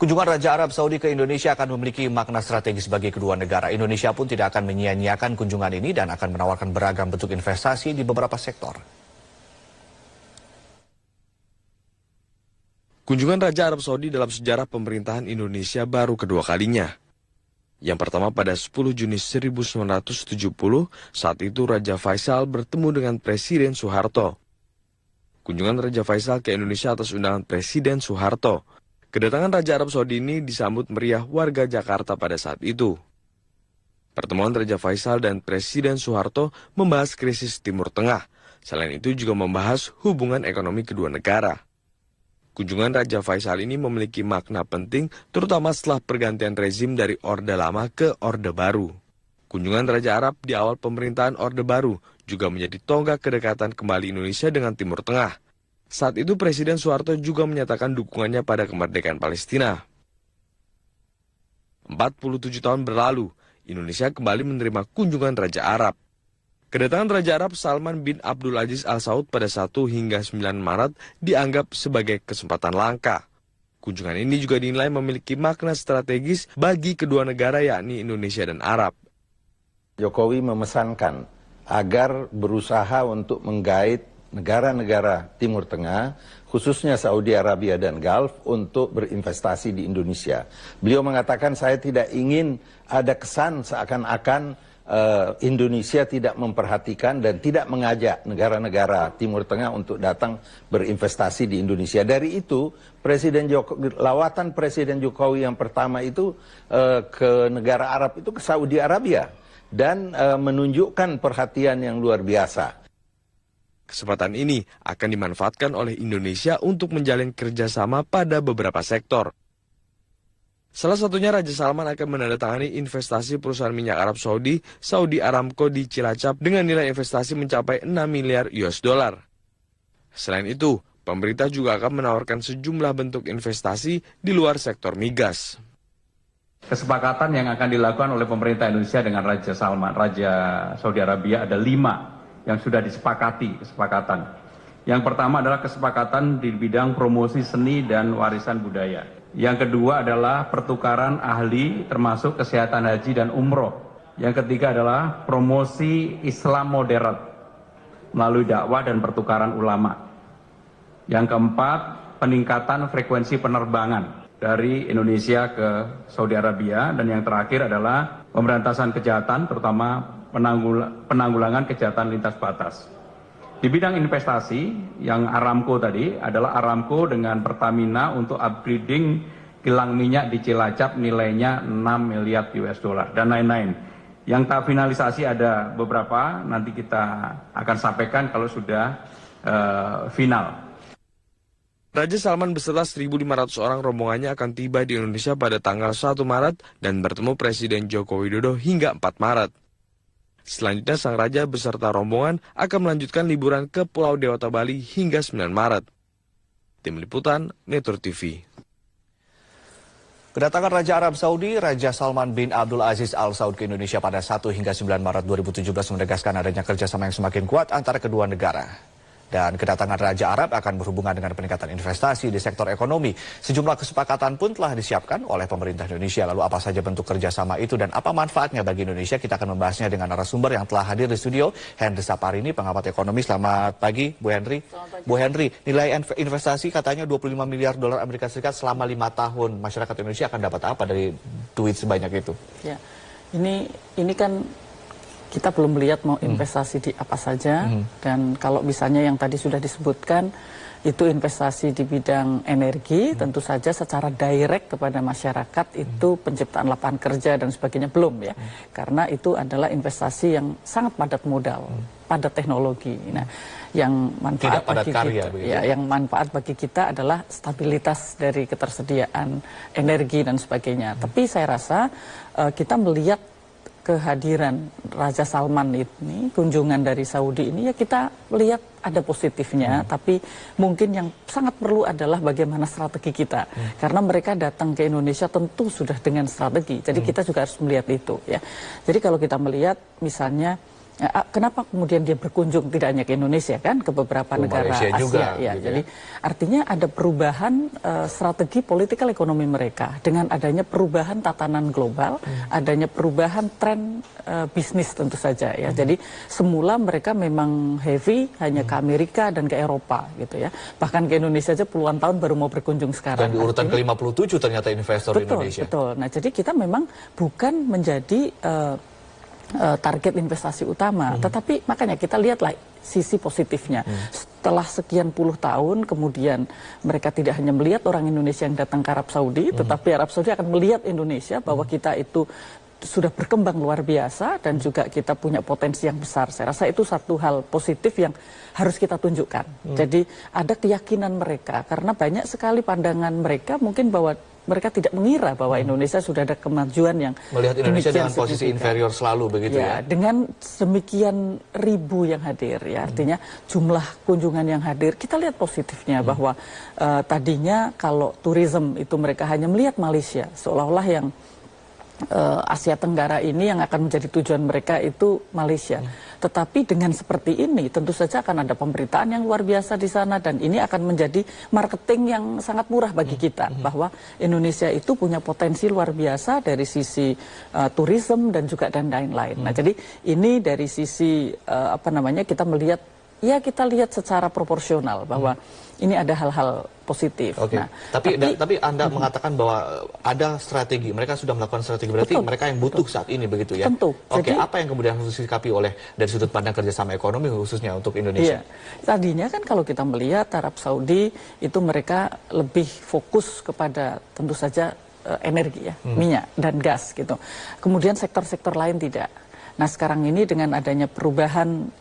Kunjungan Raja Arab Saudi ke Indonesia akan memiliki makna strategis bagi kedua negara. Indonesia pun tidak akan menyia-nyiakan kunjungan ini dan akan menawarkan beragam bentuk investasi di beberapa sektor. Kunjungan Raja Arab Saudi dalam sejarah pemerintahan Indonesia baru kedua kalinya. Yang pertama pada 10 Juni 1970, saat itu Raja Faisal bertemu dengan Presiden Soeharto. Kunjungan Raja Faisal ke Indonesia atas undangan Presiden Soeharto. Kedatangan Raja Arab Saudi ini disambut meriah warga Jakarta pada saat itu. Pertemuan Raja Faisal dan Presiden Soeharto membahas krisis Timur Tengah. Selain itu juga membahas hubungan ekonomi kedua negara. Kunjungan Raja Faisal ini memiliki makna penting, terutama setelah pergantian rezim dari Orde Lama ke Orde Baru. Kunjungan Raja Arab di awal pemerintahan Orde Baru juga menjadi tonggak kedekatan kembali Indonesia dengan Timur Tengah. Saat itu Presiden Soeharto juga menyatakan dukungannya pada kemerdekaan Palestina. 47 tahun berlalu, Indonesia kembali menerima kunjungan Raja Arab. Kedatangan Raja Arab Salman bin Abdul Aziz Al Saud pada 1 hingga 9 Maret dianggap sebagai kesempatan langka. Kunjungan ini juga dinilai memiliki makna strategis bagi kedua negara yakni Indonesia dan Arab. Jokowi memesankan agar berusaha untuk menggait negara-negara Timur Tengah, khususnya Saudi Arabia dan Gulf, untuk berinvestasi di Indonesia. Beliau mengatakan, saya tidak ingin ada kesan seakan-akan Indonesia tidak memperhatikan dan tidak mengajak negara-negara Timur Tengah untuk datang berinvestasi di Indonesia. Dari itu, lawatan Presiden Jokowi yang pertama itu ke negara Arab itu ke Saudi Arabia dan menunjukkan perhatian yang luar biasa. Kesempatan ini akan dimanfaatkan oleh Indonesia untuk menjalin kerjasama pada beberapa sektor. Salah satunya Raja Salman akan menandatangani investasi perusahaan minyak Arab Saudi, Saudi Aramco di Cilacap dengan nilai investasi mencapai 6 miliar US dollar. Selain itu, pemerintah juga akan menawarkan sejumlah bentuk investasi di luar sektor migas. Kesepakatan yang akan dilakukan oleh pemerintah Indonesia dengan Raja Salman, Raja Saudi Arabia, ada 5 yang sudah disepakati kesepakatan. Yang pertama adalah kesepakatan di bidang promosi seni dan warisan budaya. Yang kedua adalah pertukaran ahli termasuk kesehatan haji dan umroh. Yang ketiga adalah promosi Islam modern melalui dakwah dan pertukaran ulama. Yang keempat, peningkatan frekuensi penerbangan dari Indonesia ke Saudi Arabia. Dan yang terakhir adalah pemberantasan kejahatan, terutama penanggulangan kejahatan lintas batas. Di bidang investasi, yang Aramco tadi adalah Aramco dengan Pertamina untuk upgrading kilang minyak di Cilacap nilainya 6 miliar US dollar dan lain-lain. Yang tak finalisasi ada beberapa, nanti kita akan sampaikan kalau sudah final. Raja Salman beserta 1.500 orang rombongannya akan tiba di Indonesia pada tanggal 1 Maret dan bertemu Presiden Joko Widodo hingga 4 Maret. Selanjutnya sang raja beserta rombongan akan melanjutkan liburan ke Pulau Dewata Bali hingga 9 Maret. Tim Liputan, Metro TV. Kedatangan Raja Arab Saudi, Raja Salman bin Abdul Aziz Al Saud ke Indonesia pada 1 hingga 9 Maret 2017 menegaskan adanya kerjasama yang semakin kuat antara kedua negara. Dan kedatangan Raja Arab akan berhubungan dengan peningkatan investasi di sektor ekonomi. Sejumlah kesepakatan pun telah disiapkan oleh pemerintah Indonesia. Lalu apa saja bentuk kerjasama itu dan apa manfaatnya bagi Indonesia? Kita akan membahasnya dengan narasumber yang telah hadir di studio, Henry Saparini, pengamat ekonomi. Selamat pagi, Bu Henry. Bu Henry, nilai investasi katanya 25 miliar dolar Amerika Serikat selama 5 tahun. Masyarakat Indonesia akan dapat apa dari duit sebanyak itu? Ya, ini kan kita belum melihat mau investasi di apa saja, dan kalau misalnya yang tadi sudah disebutkan itu investasi di bidang energi, tentu saja secara direct kepada masyarakat itu penciptaan lapangan kerja dan sebagainya belum ya, karena itu adalah investasi yang sangat padat modal, padat teknologi. Nah, yang manfaat bagi kita, yang manfaat bagi kita adalah stabilitas dari ketersediaan energi dan sebagainya. Tapi saya rasa kita melihat kehadiran Raja Salman ini, kunjungan dari Saudi ini, ya kita lihat ada positifnya, tapi mungkin yang sangat perlu adalah bagaimana strategi kita. Karena mereka datang ke Indonesia tentu sudah dengan strategi, jadi kita juga harus melihat itu ya. Jadi kalau kita melihat misalnya Kenapa kemudian dia berkunjung tidak hanya ke Indonesia kan, ke beberapa negara Asia juga, ya. gitu Jadi artinya ada perubahan strategi politikal ekonomi mereka dengan adanya perubahan tatanan global, adanya perubahan tren bisnis tentu saja ya. Jadi semula mereka memang heavy hanya ke Amerika dan ke Eropa gitu ya. Bahkan ke Indonesia aja puluhan tahun baru mau berkunjung sekarang. Dan di urutan ke-57 ternyata investor di Indonesia. Betul. Nah, jadi kita memang bukan menjadi target investasi utama, tetapi makanya kita lihatlah sisi positifnya. Setelah sekian puluh tahun, kemudian mereka tidak hanya melihat orang Indonesia yang datang ke Arab Saudi, tetapi Arab Saudi akan melihat Indonesia bahwa kita itu sudah berkembang luar biasa dan juga kita punya potensi yang besar. Saya rasa itu satu hal positif yang harus kita tunjukkan. Jadi ada keyakinan mereka, karena banyak sekali pandangan mereka mungkin bahwa mereka tidak mengira bahwa Indonesia sudah ada kemajuan yang melihat Indonesia dengan posisi inferior selalu begitu ya. Dengan demikian ribu yang hadir ya, artinya jumlah kunjungan yang hadir, kita lihat positifnya bahwa tadinya kalau tourism itu mereka hanya melihat Malaysia, seolah-olah yang Asia Tenggara ini yang akan menjadi tujuan mereka itu Malaysia. Tetapi dengan seperti ini tentu saja akan ada pemberitaan yang luar biasa di sana, dan ini akan menjadi marketing yang sangat murah bagi kita bahwa Indonesia itu punya potensi luar biasa dari sisi tourism dan juga dan lain-lain. Nah, jadi ini dari sisi kita melihat, ya kita lihat secara proporsional bahwa ini ada hal-hal positif. Oke. Nah, tapi Anda mengatakan bahwa ada strategi, mereka sudah melakukan strategi, berarti mereka yang butuh saat ini begitu ya? Tentu. Oke, Jadi, apa yang kemudian harus disikapi oleh dari sudut pandang kerjasama ekonomi khususnya untuk Indonesia? Iya. Tadinya kan kalau kita melihat Arab Saudi itu mereka lebih fokus kepada tentu saja energi ya, minyak dan gas gitu. Kemudian sektor-sektor lain tidak. Nah, sekarang ini dengan adanya perubahan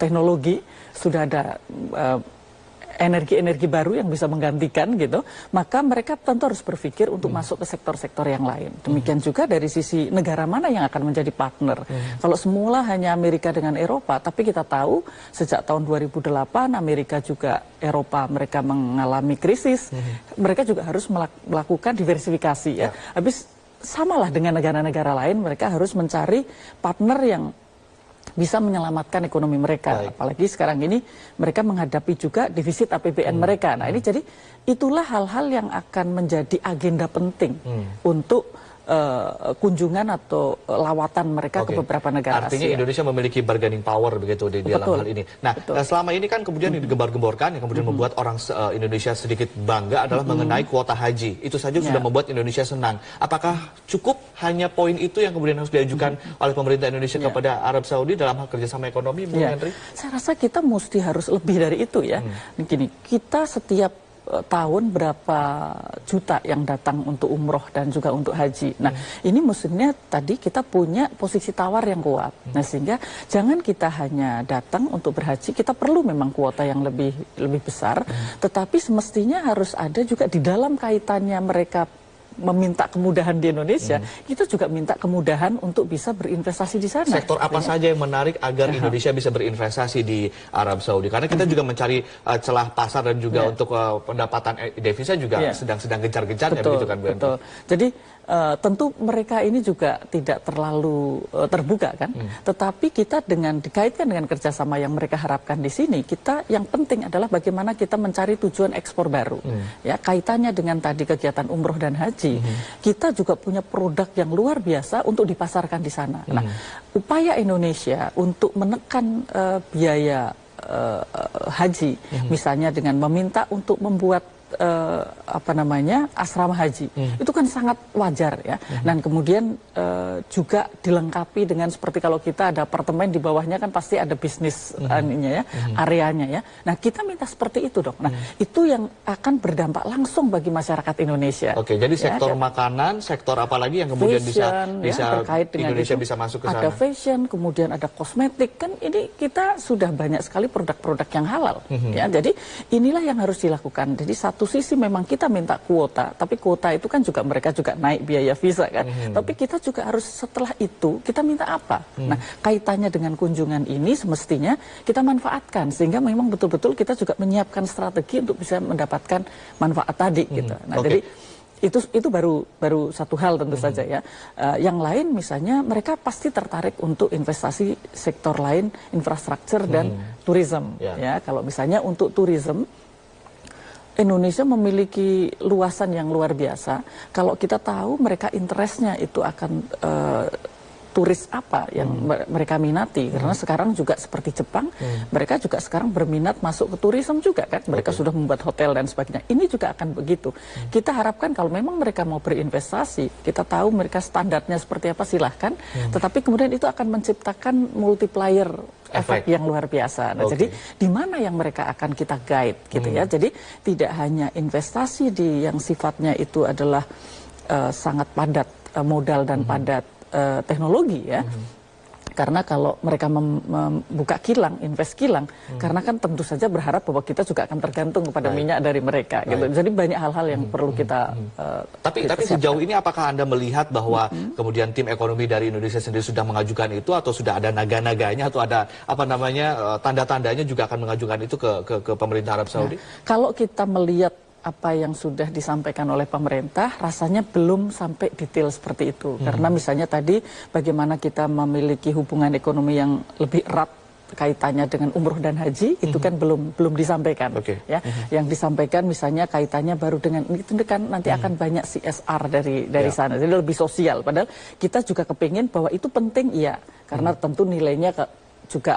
teknologi, sudah ada energi-energi baru yang bisa menggantikan gitu, maka mereka tentu harus berpikir untuk masuk ke sektor-sektor yang lain. Demikian juga dari sisi negara mana yang akan menjadi partner. Kalau semula hanya Amerika dengan Eropa, tapi kita tahu sejak tahun 2008 Amerika juga Eropa mereka mengalami krisis, mereka juga harus melakukan diversifikasi ya. Habis samalah dengan negara-negara lain, mereka harus mencari partner yang bisa menyelamatkan ekonomi mereka. Apalagi sekarang ini mereka menghadapi juga defisit APBN mereka. Nah, ini jadi itulah hal-hal yang akan menjadi agenda penting untuk kunjungan atau lawatan mereka ke beberapa negara Artinya Asia. Indonesia memiliki bargaining power begitu di dalam hal ini. Nah, selama ini kan kemudian digembar-gemborkan yang kemudian membuat orang Indonesia sedikit bangga adalah mengenai kuota haji. Itu saja sudah membuat Indonesia senang. Apakah cukup hanya poin itu yang kemudian harus diajukan oleh pemerintah Indonesia kepada Arab Saudi dalam hal kerjasama ekonomi, Bu Henry? Saya rasa kita mesti harus lebih dari itu ya. Begini, kita setiap tahun berapa juta yang datang untuk umroh dan juga untuk haji. Nah, ini maksudnya tadi kita punya posisi tawar yang kuat. Nah, sehingga jangan kita hanya datang untuk berhaji, kita perlu memang kuota yang lebih besar, tetapi semestinya harus ada juga di dalam kaitannya mereka meminta kemudahan di Indonesia, kita juga minta kemudahan untuk bisa berinvestasi di sana. Sektor apa saja yang menarik agar Indonesia bisa berinvestasi di Arab Saudi? Karena kita juga mencari celah pasar dan juga untuk pendapatan devisa juga sedang gencar-gencarnya begitu kan, Bu Henry? Betul. Jadi tentu mereka ini juga tidak terlalu terbuka kan, tetapi kita dengan dikaitkan dengan kerjasama yang mereka harapkan di sini, kita yang penting adalah bagaimana kita mencari tujuan ekspor baru, ya kaitannya dengan tadi kegiatan umroh dan haji, kita juga punya produk yang luar biasa untuk dipasarkan di sana. Nah, upaya Indonesia untuk menekan biaya haji, misalnya dengan meminta untuk membuat asrama haji, itu kan sangat wajar ya. Dan kemudian juga dilengkapi dengan seperti kalau kita ada apartemen di bawahnya kan pasti ada bisnis areanya ya. Nah, kita minta seperti itu dong. Nah, itu yang akan berdampak langsung bagi masyarakat Indonesia. Oke, jadi sektor makanan, sektor apa lagi yang kemudian fashion, bisa terkait dengan Indonesia itu, bisa masuk ke sana? Ada fashion, kemudian ada kosmetik, kan ini kita sudah banyak sekali produk-produk yang halal ya. Jadi inilah yang harus dilakukan. Jadi satu sisi memang kita minta kuota, tapi kuota itu kan juga mereka juga naik biaya visa kan. Tapi kita juga harus setelah itu kita minta apa? Nah, kaitannya dengan kunjungan ini semestinya kita manfaatkan sehingga memang betul-betul kita juga menyiapkan strategi untuk bisa mendapatkan manfaat tadi gitu. Nah, jadi Itu baru satu hal tentu saja ya. Yang lain misalnya mereka pasti tertarik untuk investasi sektor lain, infrastruktur dan tourism. Ya, kalau misalnya untuk tourism, Indonesia memiliki luasan yang luar biasa. Kalau kita tahu mereka interestnya itu akan turis apa yang mereka minati, karena sekarang juga seperti Jepang, mereka juga sekarang berminat masuk ke tourism juga kan, mereka sudah membuat hotel dan sebagainya. Ini juga akan begitu. Kita harapkan kalau memang mereka mau berinvestasi, kita tahu mereka standarnya seperti apa, silahkan, tetapi kemudian itu akan menciptakan multiplier efek yang luar biasa. Nah, jadi di mana yang mereka akan kita guide gitu ya. Jadi tidak hanya investasi yang sifatnya itu adalah sangat padat modal dan padat teknologi ya, karena kalau mereka membuka kilang, invest kilang, karena kan tentu saja berharap bahwa kita juga akan tergantung kepada minyak dari mereka gitu. Jadi banyak hal-hal yang perlu kita tapi sejauh ini apakah Anda melihat bahwa kemudian tim ekonomi dari Indonesia sendiri sudah mengajukan itu, atau sudah ada naga-naganya, atau ada apa namanya tanda-tandanya juga akan mengajukan itu ke pemerintah Arab Saudi? Kalau kita melihat apa yang sudah disampaikan oleh pemerintah, rasanya belum sampai detail seperti itu. Karena misalnya tadi bagaimana kita memiliki hubungan ekonomi yang lebih erat kaitannya dengan umroh dan haji, itu kan belum disampaikan. Ya, yang disampaikan misalnya kaitannya baru dengan itu kan nanti akan banyak CSR dari sana, jadi lebih sosial. Padahal kita juga kepingin bahwa itu penting, iya, karena tentu nilainya juga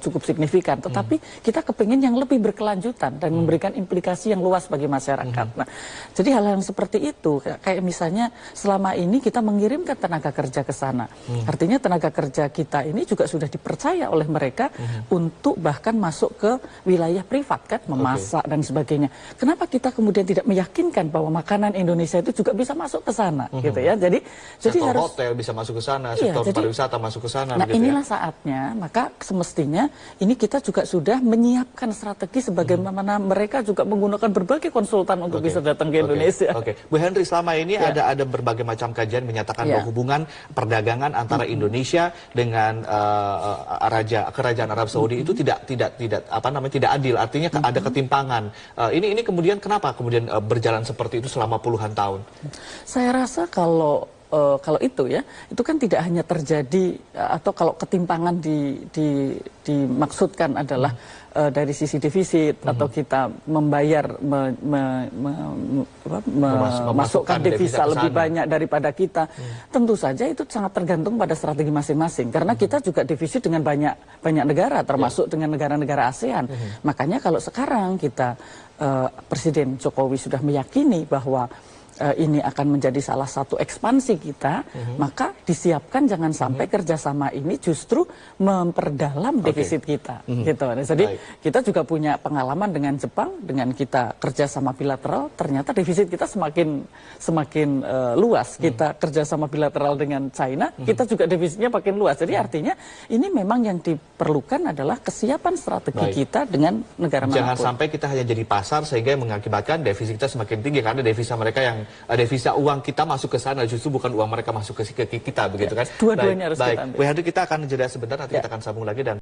cukup signifikan, tetapi kita kepingin yang lebih berkelanjutan dan memberikan implikasi yang luas bagi masyarakat. Nah, jadi hal yang seperti itu, kayak misalnya selama ini kita mengirimkan tenaga kerja ke sana, artinya tenaga kerja kita ini juga sudah dipercaya oleh mereka untuk bahkan masuk ke wilayah privat kan, memasak dan sebagainya. Kenapa kita kemudian tidak meyakinkan bahwa makanan Indonesia itu juga bisa masuk ke sana, gitu ya? Jadi sektor harus hotel bisa masuk ke sana, sektor pariwisata masuk ke sana. Nah, inilah saatnya, maka semestinya ini kita juga sudah menyiapkan strategi sebagaimana mereka juga menggunakan berbagai konsultan untuk bisa datang ke Indonesia. Bu Henry, selama ini ada berbagai macam kajian menyatakan bahwa hubungan perdagangan antara Indonesia dengan kerajaan Arab Saudi itu tidak adil, artinya ada ketimpangan. Ini kemudian kenapa kemudian berjalan seperti itu selama puluhan tahun? Saya rasa kalau itu ya, itu kan tidak hanya terjadi atau kalau ketimpangan dimaksudkan adalah dari sisi defisit atau kita membayar memasukkan devisa lebih banyak daripada kita. Tentu saja itu sangat tergantung pada strategi masing-masing, karena kita juga defisit dengan banyak negara, termasuk dengan negara-negara ASEAN. Makanya kalau sekarang kita Presiden Jokowi sudah meyakini bahwa ini akan menjadi salah satu ekspansi kita, maka disiapkan jangan sampai kerjasama ini justru memperdalam defisit kita. Gitu. Jadi kita juga punya pengalaman dengan Jepang, dengan kita kerjasama bilateral, ternyata defisit kita semakin luas. Kita kerjasama bilateral dengan China, kita juga defisitnya makin luas. Jadi artinya ini memang yang diperlukan adalah kesiapan strategi kita dengan negara manapun. Jangan sampai kita hanya jadi pasar sehingga mengakibatkan defisit kita semakin tinggi, karena devisa mereka yang devisa uang kita masuk ke sana, justru bukan uang mereka masuk ke kita, begitu kan? Dua-duanya harus kita ambil. Bu Henry, kita akan jeda sebentar, nanti kita akan sambung lagi dan